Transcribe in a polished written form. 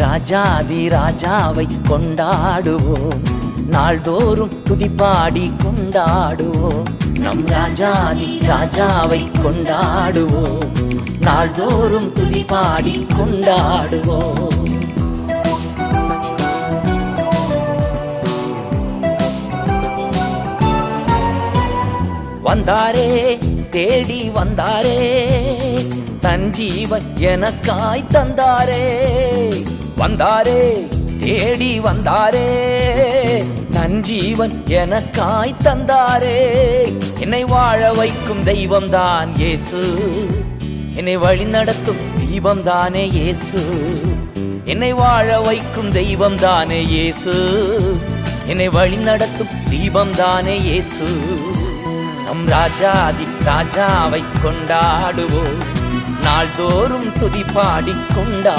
ராஜாதி ராஜாவை கொண்டாடுவோம், நாள்தோறும் துதிப்பாடி கொண்டாடுவோம். நம் ராஜாதி ராஜாவை கொண்டாடுவோம், நாள்தோறும் துதிப்பாடி கொண்டாடுவோம். வந்தாரே, தேடி வந்தாரே, தன் ஜீவன் எனக்காய் தந்தாரே. வந்தாரே, தேடி வந்தாரே, தன் ஜீவன் எனக்காய் தந்தாரே. என்னை வாழ வைக்கும் தெய்வம்தான் இயேசு, என்னை வழி நடத்தும் தீபம்தானே இயேசு. என்னை வாழ வைக்கும் தெய்வம்தானே இயேசு, என்னை வழி நடத்தும் தீபம்தானே இயேசு. நம் ராஜாதி ராஜாவை கொண்டாடுவோம், நாள்தோறும் துதிப்பாடி கொண்டா